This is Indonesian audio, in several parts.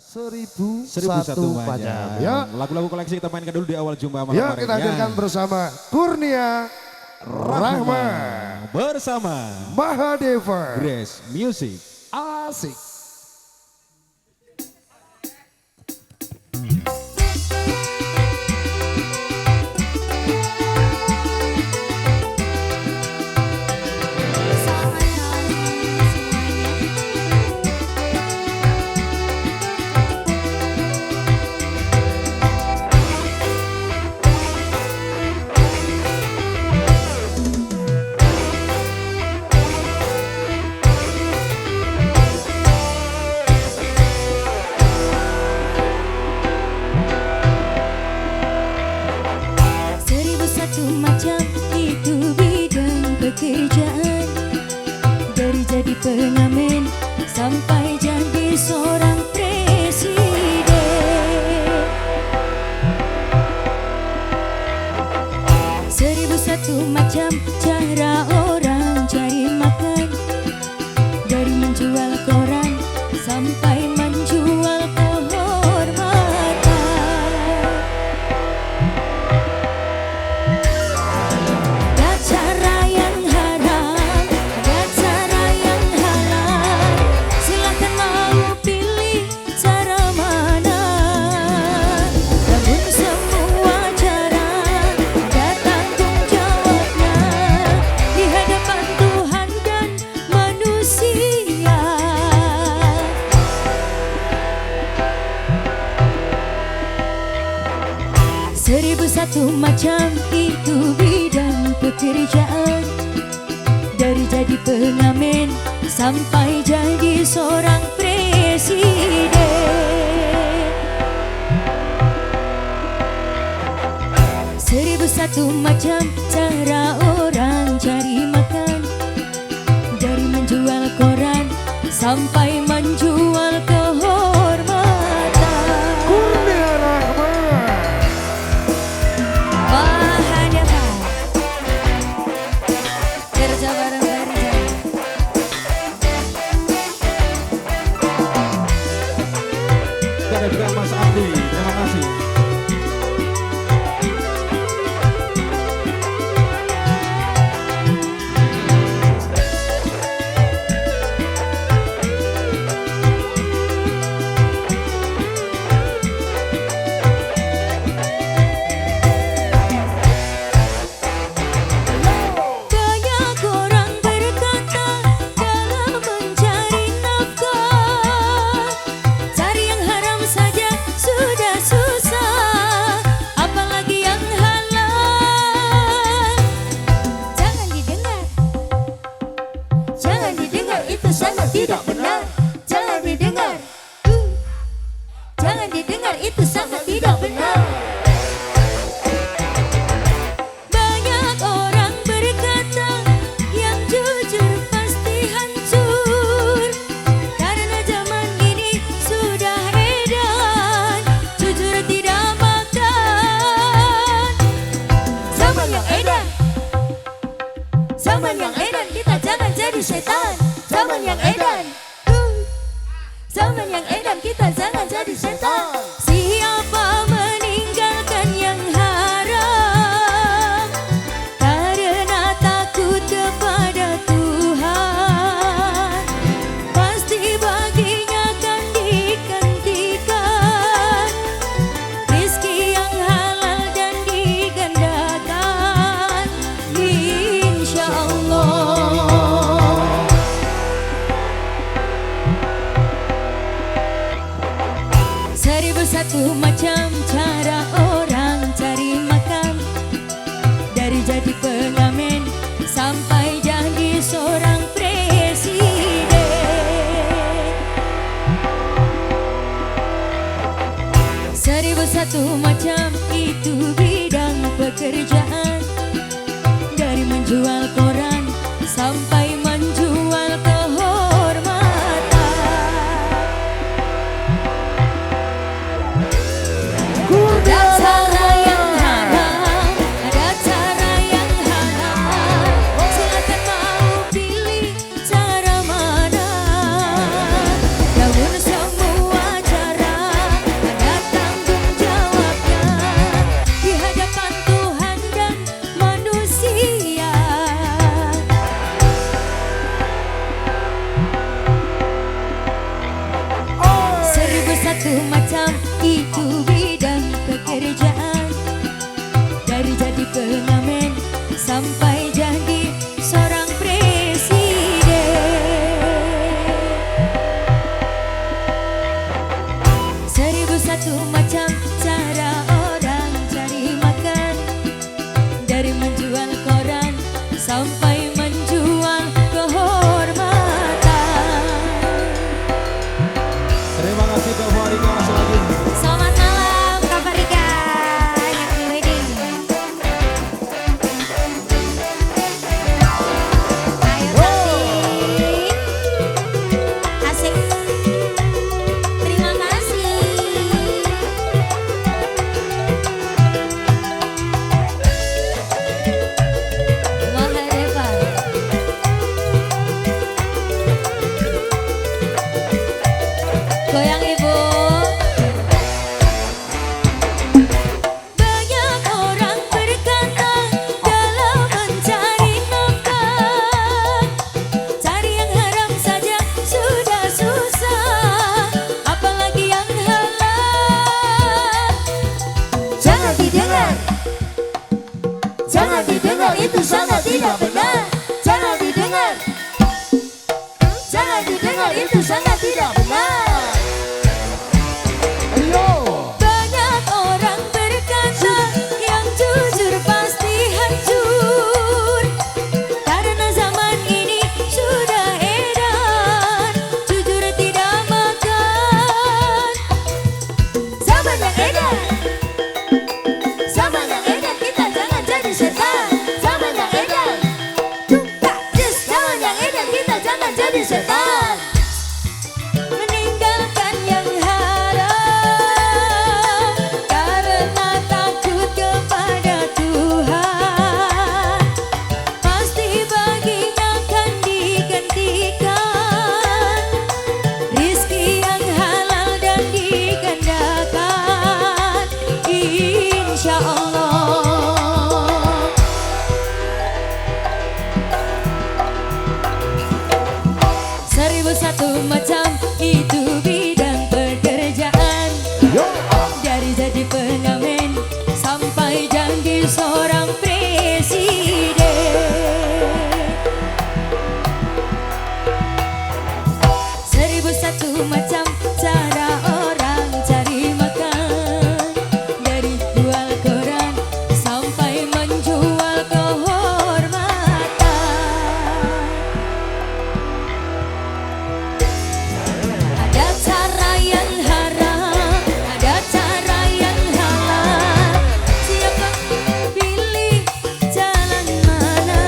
1001 Pajam. Ya. Lagu-lagu koleksi kita mainkan dulu di awal jumpa malam Ya, kita hadirkan bersama Kurnia Rahma bersama Mahadeva Grace Music. Asik. Pekerjaan dari jadi pengamen sampai jadi seorang presiden. 1001 macam cara orang cari makan, dari menjual koran sampai menjual kehormatan. Ada cara yang haram, ada cara yang halal. Silakan mau pilih cara mana. Namun semua cara ada tanggung jawabnya di hadapan Tuhan dan manusia. 1001 macam itu bidang pekerjaan, dari jadi pengamen sampai jadi seorang presiden. 1001 macam cara orang cari makan, dari menjual koran sampai menjual kehormatan. Kurnia Rahma. Mahadeva kerja bareng Barija. Dan juga Mas Andi, terima kasih. Banyak orang berkata dalam mencari nafkah, cari yang haram saja sudah susah, apalagi yang halal. Jangan didengar, jangan didengar, itu sangat tidak benar. Jangan didengar, jangan didengar, itu sangat tidak benar. Banyak orang berkata yang jujur pasti hancur, karena zaman ini sudah edan jujur tidak makan. Zaman yang edan, zaman yang edan, kita jangan jadi setan. Zaman yang edan, zaman yang edan, kita jangan jadi setan. Siapa meninggalkan yang haram karena takut kepada Tuhan, pasti baginya akan digantikan rezeki yang halal dan digandakan, insya Allah. 1001 macam cara orang cari makan, dari jadi pengamen sampai jadi seorang presiden. 1001 macam itu bidang pekerjaan, dari menjual koran sampai menjual kehormatan. Ada cara yang haram, ada cara yang halal. Silakan mau pilih cara mana. Namun semua cara satu macam itu bidang pekerjaan. Dari jadi pengamen sampai jadi seorang presiden. 1001 macam cara orang cari makan. Dari menjual koran sampai menjual kehormatan. Terima kasih Kak Farika masih lagi. Selamat malam Kak Farika. Happy wedding. Ayo cantik. Asik. Terima kasih. Mahareva. Goyang ibu. Banyak orang berkata dalam mencari nafkah, cari yang haram saja sudah susah, apalagi yang halal. Jangan didengar, jangan didengar, itu sangat tidak benar. Jangan didengar, jangan didengar, itu sangat tidak benar. Banyak orang berkata yang jujur pasti hancur, karena zaman ini sudah edan, jujur tidak makan. Zaman yang edan, zaman yang edan, kita jangan jadi setan. Zaman yang edan, zaman yang edan, kita jangan jadi setan. Meninggalkan yang haram karena takut kepada Tuhan, pasti baginya akan digantikan rizki yang halal dan digandakan, insya Allah. 1001 macam itu bidang pekerjaan. Dari jadi pengamen sampai jadi seorang presiden. 1001 macam cara orang cari makan. Dari jual koran sampai menjual kehormatan. Ada cara yang haram, ada cara yang halal. Siapa pilih jalan mana?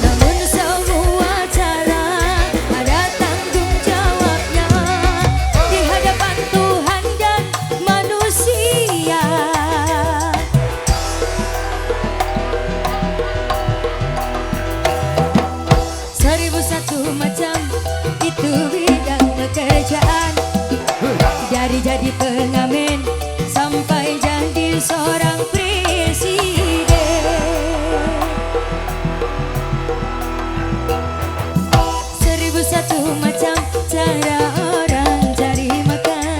Namun semua cara ada tanggung jawabnya di hadapan Tuhan dan manusia. 1001 macam itu bidang pekerjaan. Dari jadi pengamen sampai jadi seorang presiden. 1001 macam cara orang cari makan.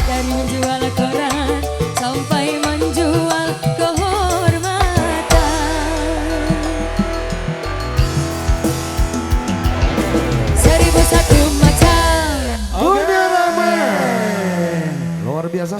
Dari menjual koran sampai menjual kehormatan. 1001 macam. Dunia ramai. Luar biasa.